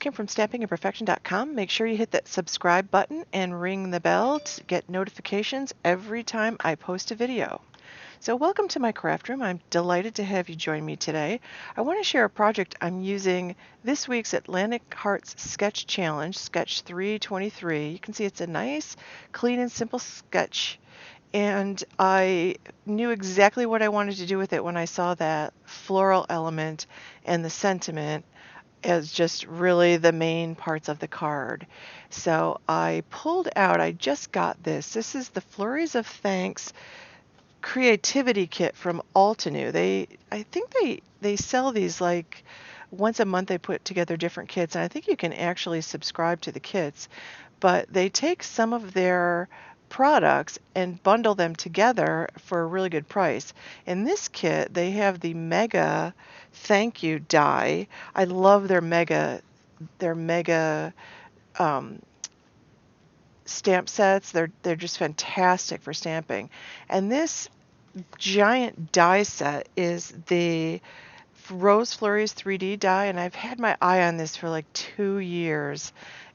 Kim from stampingandperfection.com. Make sure you hit that subscribe button and ring the bell to get notifications every time I post a video. So welcome to my craft room. I'm delighted to have you join me today. I want to share a project I'm using this week's Atlantic Hearts Sketch Challenge, Sketch 323. You can see it's a nice, clean and simple sketch. And I knew exactly what I wanted to do with it when I saw that floral element and the sentiment as just really the main parts of the card. So I pulled out, I just got this. This is the Flurries of Thanks creativity kit from Altenew. I think they sell these like once a month. They put together different kits, and I think you can actually subscribe to the kits. But they take some of their products and bundle them together for a really good price. In this kit, they have the Mega Thank You die. I love their mega stamp sets. They're just fantastic for stamping. And this giant die set is the Rose Flurries 3D die, and I've had my eye on this for like 2 years.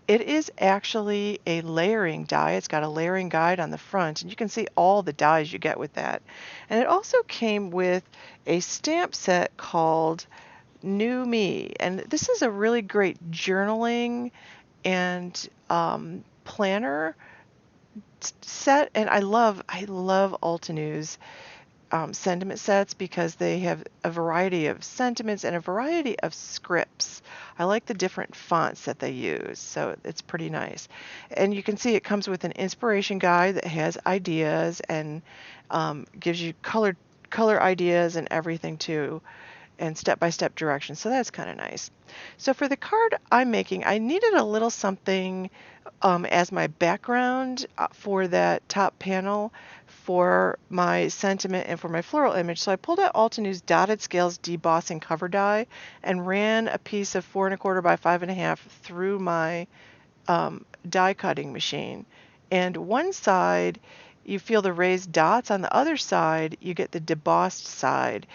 It is actually a layering die. It's got a layering guide on the front, and you can see all the dies you get with that. And it also came with a stamp set called New Me, and this is a really great journaling and planner set. And I love Altenew's sentiment sets because they have a variety of sentiments and a variety of scripts. I like the different fonts that they use, so it's pretty nice. And you can see it comes with an inspiration guide that has ideas and gives you color ideas and everything too, and step-by-step directions, so that's kind of nice. So for the card I'm making, I needed a little something as my background for that top panel for my sentiment and for my floral image. So I pulled out Altenew's Dotted Scales Debossing Cover Die and ran a piece of 4 1/4 by 5 1/2 through my die cutting machine. And one side you feel the raised dots, on the other side you get the debossed side.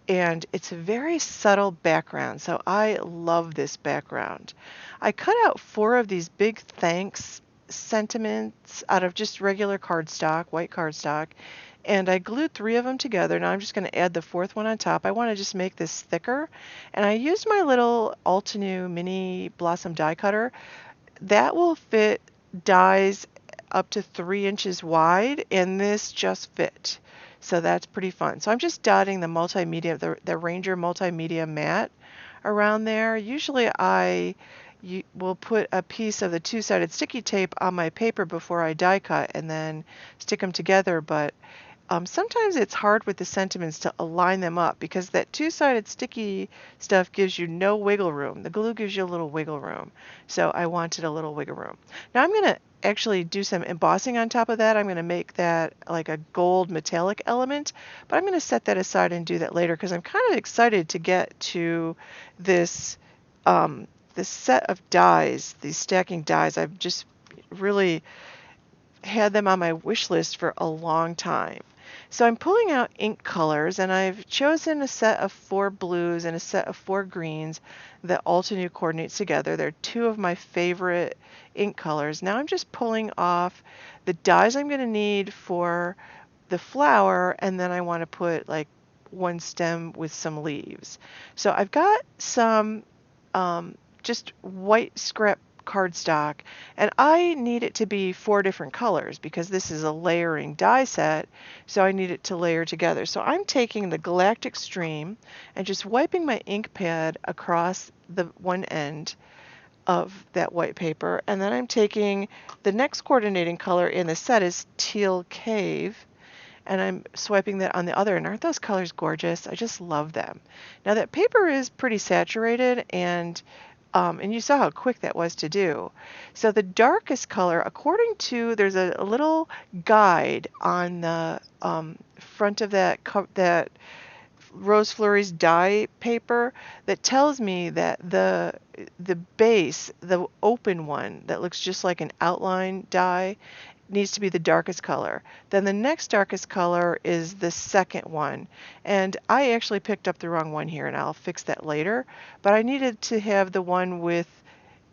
And it's a very subtle background, so I love this background. I cut out 4 of these big thanks sentiments out of just regular cardstock, white cardstock, and I glued 3 of them together. Now I'm just going to add the 4th one on top. I want to just make this thicker, and I used my little Altenew mini blossom die cutter. That will fit dies up to 3 inches wide, and this just fit. So that's pretty fun. So I'm just dotting the multimedia, the Ranger multimedia mat around there. Usually I will put a piece of the 2-sided sticky tape on my paper before I die cut and then stick them together, but sometimes it's hard with the sentiments to align them up because that 2-sided sticky stuff gives you no wiggle room. The glue gives you a little wiggle room. So I wanted a little wiggle room. Now I'm going to actually do some embossing on top of that. I'm going to make that like a gold metallic element, but I'm going to set that aside and do that later because I'm kind of excited to get to this this set of dies, these stacking dies. I've just really had them on my wish list for a long time. So I'm pulling out ink colors, and I've chosen a set of 4 blues and a set of 4 greens that Altenew coordinates together. They're 2 of my favorite ink colors. Now I'm just pulling off the dies I'm going to need for the flower, and then I want to put like 1 stem with some leaves. So I've got some just white scrap cardstock, and I need it to be 4 different colors because this is a layering die set, so I need it to layer together. So I'm taking the Galactic Stream and just wiping my ink pad across the one end of that white paper, and then I'm taking the next coordinating color in the set is Teal Cave, and I'm swiping that on the other. And aren't those colors gorgeous? I just love them. Now that paper is pretty saturated, and you saw how quick that was to do. So the darkest color, according to, there's a little guide on the front of that Rose Flurries die paper that tells me that the base, the open one that looks just like an outline die, needs to be the darkest color. Then the next darkest color is the second one. And I actually picked up the wrong one here, and I'll fix that later. But I needed to have the one with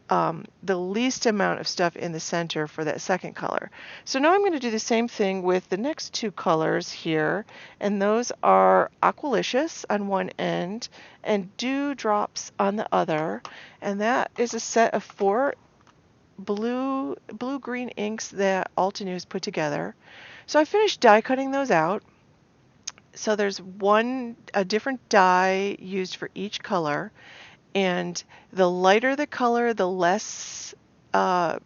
the least amount of stuff in the center for that second color. So now I'm going to do the same thing with the next two colors here, and those are Aqualicious on one end and Dewdrops on the other, and that is a set of 4 blue-green inks that Altenew has put together. So I finished die cutting those out. So there's a different dye used for each color, and the lighter the color, the less the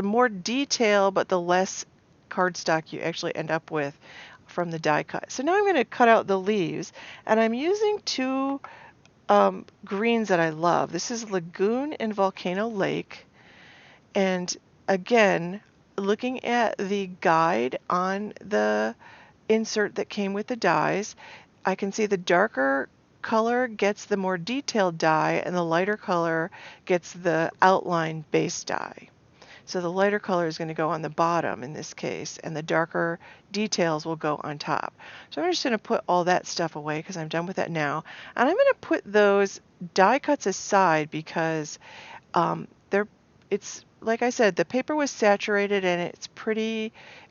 more detail, but the less cardstock you actually end up with from the die cut. So now I'm going to cut out the leaves, and I'm using 2 greens that I love. This is Lagoon and Volcano Lake, and again, looking at the guide on the insert that came with the dies, I can see the darker color gets the more detailed dye and the lighter color gets the outline base dye. So the lighter color is going to go on the bottom in this case, and the darker details will go on top. So I'm just going to put all that stuff away because I'm done with that now. And I'm going to put those die cuts aside because it's like I said, the paper was saturated and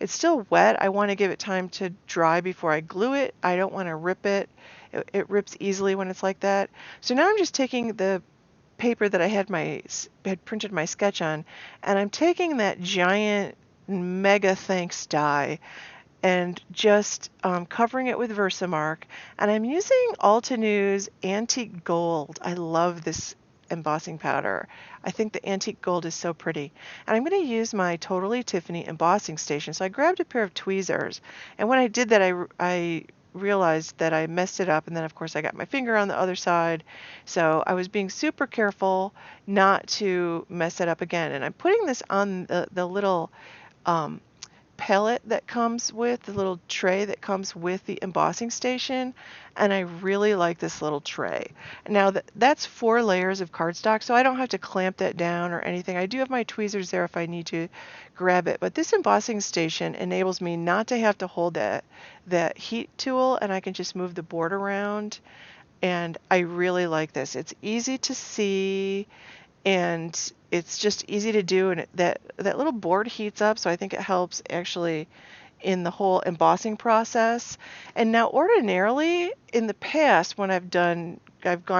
it's still wet. I want to give it time to dry before I glue it. I don't want to rip it. It rips easily when it's like that. So now I'm just taking the paper that I had printed my sketch on, and I'm taking that giant mega thanks die and just covering it with Versamark, and I'm using Altenew's Antique Gold. I love this embossing powder. I think the antique gold is so pretty. And I'm going to use my Totally Tiffany embossing station. So I grabbed a pair of tweezers, and when I did that, I realized that I messed it up, and then of course I got my finger on the other side. So I was being super careful not to mess it up again. And I'm putting this on the little pellet that comes with, the little tray that comes with the embossing station, and I really like this little tray. Now that's 4 layers of cardstock, so I don't have to clamp that down or anything. I do have my tweezers there if I need to grab it, but this embossing station enables me not to have to hold that heat tool, and I can just move the board around, and I really like this. It's easy to see, and it's just easy to do, and that little board heats up, so I think it helps actually in the whole embossing process. And now ordinarily in the past when I've gone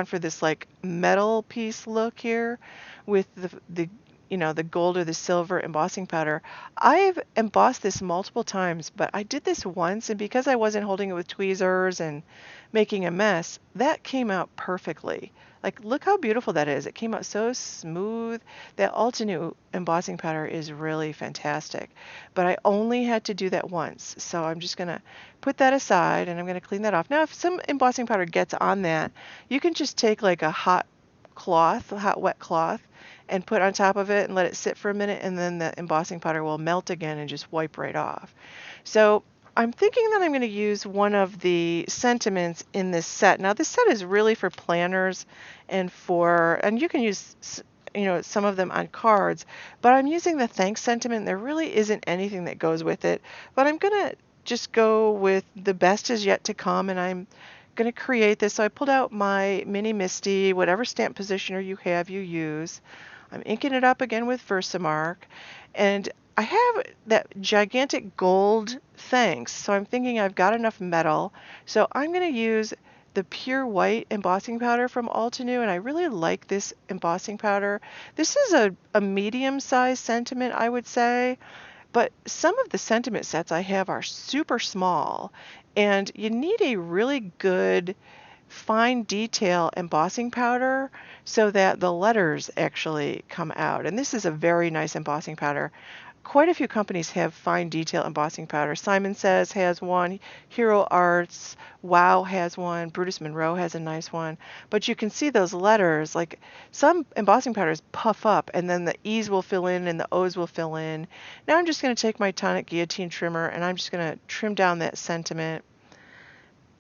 for this like metal piece look here with the the gold or the silver embossing powder, I've embossed this multiple times, but I did this once, and because I wasn't holding it with tweezers and making a mess, that came out perfectly. Like, look how beautiful that is. It came out so smooth. That Altenew embossing powder is really fantastic. But I only had to do that once, so I'm just going to put that aside, and I'm going to clean that off. Now, if some embossing powder gets on that, you can just take like a hot wet cloth, and put on top of it and let it sit for a minute, and then the embossing powder will melt again and just wipe right off. So I'm thinking that I'm going to use one of the sentiments in this set. Now this set is really for planners and you can use some of them on cards, but I'm using the thanks sentiment. There really isn't anything that goes with it, but I'm going to just go with the best is yet to come, and I'm going to create this. So I pulled out my mini MISTI, whatever stamp positioner you have, you use. I'm inking it up again with Versamark, and I have that gigantic gold thanks, so I'm thinking I've got enough metal. So I'm going to use the pure white embossing powder from Altenew, and I really like this embossing powder. This is a medium-sized sentiment, I would say, but some of the sentiment sets I have are super small, and you need a really good fine detail embossing powder so that the letters actually come out. And this is a very nice embossing powder. Quite a few companies have fine detail embossing powder. Simon Says has one, Hero Arts, Wow has one, Brutus Monroe has a nice one. But you can see those letters, like some embossing powders puff up and then the E's will fill in and the O's will fill in. Now I'm just going to take my tonic guillotine trimmer and I'm just going to trim down that sentiment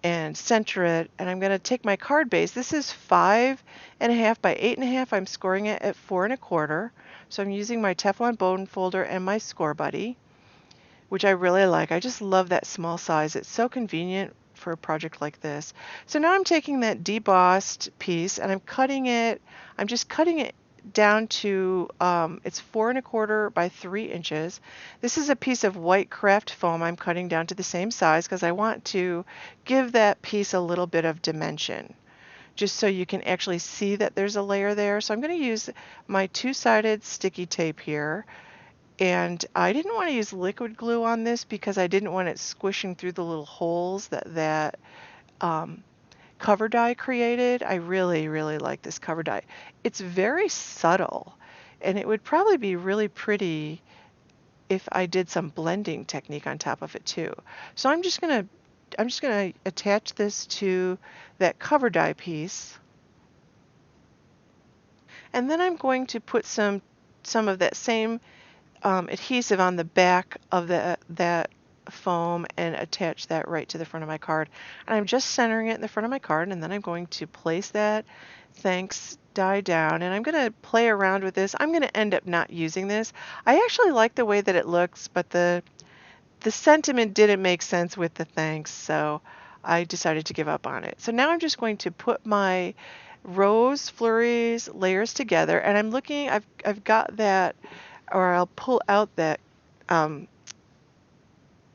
and center it, and I'm going to take my card base. This is 5.5 by 8.5. I'm scoring it at 4.25. So I'm using my Teflon bone folder and my score buddy, which I really like. I just love that small size. It's so convenient for a project like this. So now I'm taking that debossed piece and I'm just cutting it down to, it's 4¼ by 3 inches. This is a piece of white craft foam I'm cutting down to the same size because I want to give that piece a little bit of dimension, just so you can actually see that there's a layer there. So I'm going to use my two-sided sticky tape here. And I didn't want to use liquid glue on this because I didn't want it squishing through the little holes that cover die created. I really, really like this cover die. It's very subtle, and it would probably be really pretty if I did some blending technique on top of it too. So I'm just gonna attach this to that cover die piece, and then I'm going to put some of that same adhesive on the back of that foam and attach that right to the front of my card. And I'm just centering it in the front of my card, and then I'm going to place that thanks die down, and I'm going to play around with this. I'm going to end up not using this. I actually like the way that it looks, but the sentiment didn't make sense with the thanks, so I decided to give up on it. So now I'm just going to put my rose flurries layers together, and I'm looking, I've got that, or I'll pull out that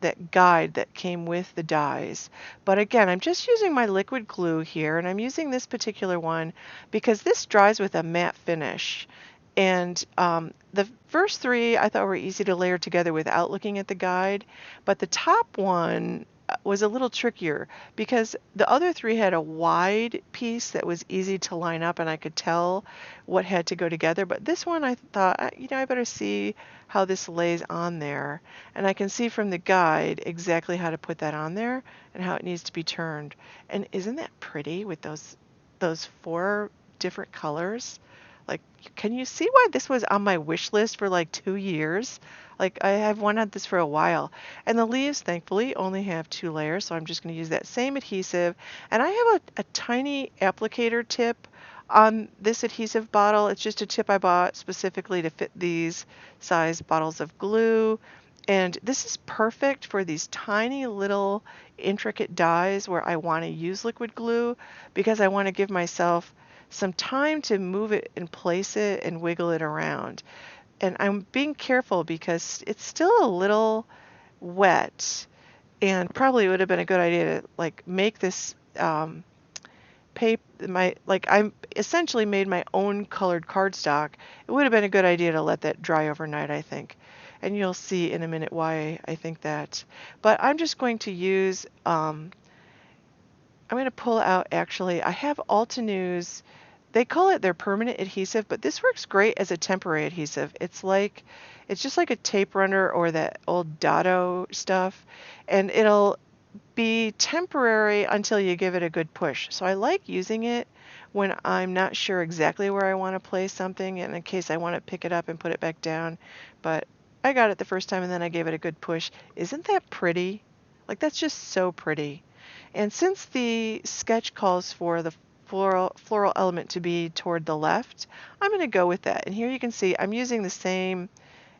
that guide that came with the dies. But again, I'm just using my liquid glue here, and I'm using this particular one because this dries with a matte finish. And the first three I thought were easy to layer together without looking at the guide, but the top one was a little trickier because the other three had a wide piece that was easy to line up and I could tell what had to go together. But this one I thought, I better see how this lays on there. And I can see from the guide exactly how to put that on there and how it needs to be turned. And isn't that pretty with those 4 different colors? Like, can you see why this was on my wish list for like 2 years? Like, I have wanted this for a while. And the leaves, thankfully, only have 2 layers, so I'm just going to use that same adhesive. And I have a tiny applicator tip on this adhesive bottle. It's just a tip I bought specifically to fit these size bottles of glue. And this is perfect for these tiny little intricate dies where I want to use liquid glue because I want to give myself some time to move it and place it and wiggle it around. And I'm being careful because it's still a little wet, and probably would have been a good idea to like make this paper, I'm essentially made my own colored cardstock. It would have been a good idea to let that dry overnight, I think. And you'll see in a minute why I think that. But I'm just going to use, I'm going to pull out, actually, I have Altenews. They call it their permanent adhesive, but this works great as a temporary adhesive. It's just like a tape runner or that old Dado stuff, and it'll be temporary until you give it a good push. So I like using it when I'm not sure exactly where I want to place something, and in case I want to pick it up and put it back down. But I got it the first time and then I gave it a good push. Isn't that pretty? Like, that's just so pretty. And since the sketch calls for the floral element to be toward the left, I'm going to go with that. And here you can see I'm using the same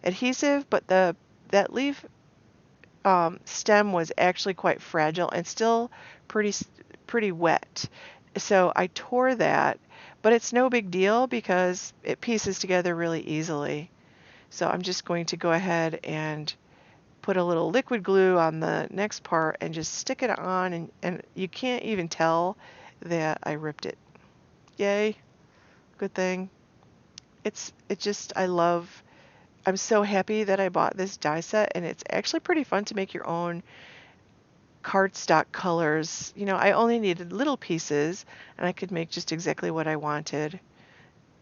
adhesive, but that leaf stem was actually quite fragile and still pretty wet. So I tore that, but it's no big deal because it pieces together really easily. So I'm just going to go ahead and put a little liquid glue on the next part and just stick it on, and you can't even tell that I ripped it. Yay, good thing. I'm so happy that I bought this die set, and it's actually pretty fun to make your own cardstock colors. I only needed little pieces, and I could make just exactly what I wanted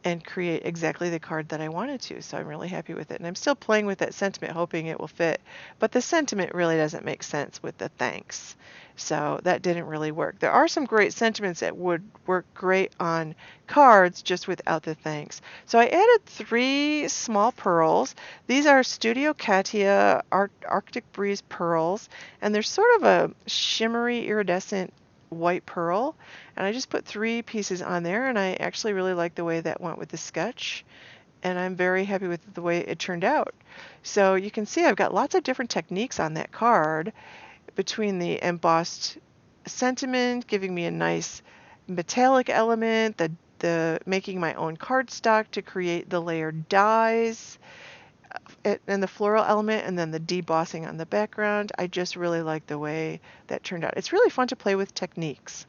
and create exactly the card that I wanted to. So I'm really happy with it. And I'm still playing with that sentiment, hoping it will fit. But the sentiment really doesn't make sense with the thanks. So that didn't really work. There are some great sentiments that would work great on cards just without the thanks. So I added 3 small pearls. These are Studio Katia Arctic Breeze pearls, and they're sort of a shimmery iridescent white pearl, and I just put 3 pieces on there, and I actually really like the way that went with the sketch, and I'm very happy with the way it turned out. So you can see I've got lots of different techniques on that card, between the embossed sentiment giving me a nice metallic element, the making my own cardstock to create the layered dies and the floral element, and then the debossing on the background. I just really like the way that turned out. It's really fun to play with techniques.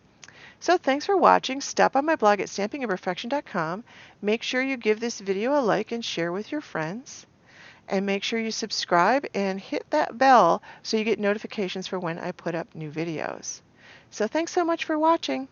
So thanks for watching. Stop on my blog at stampingimperfection.com. Make sure you give this video a like and share with your friends. And make sure you subscribe and hit that bell so you get notifications for when I put up new videos. So thanks so much for watching.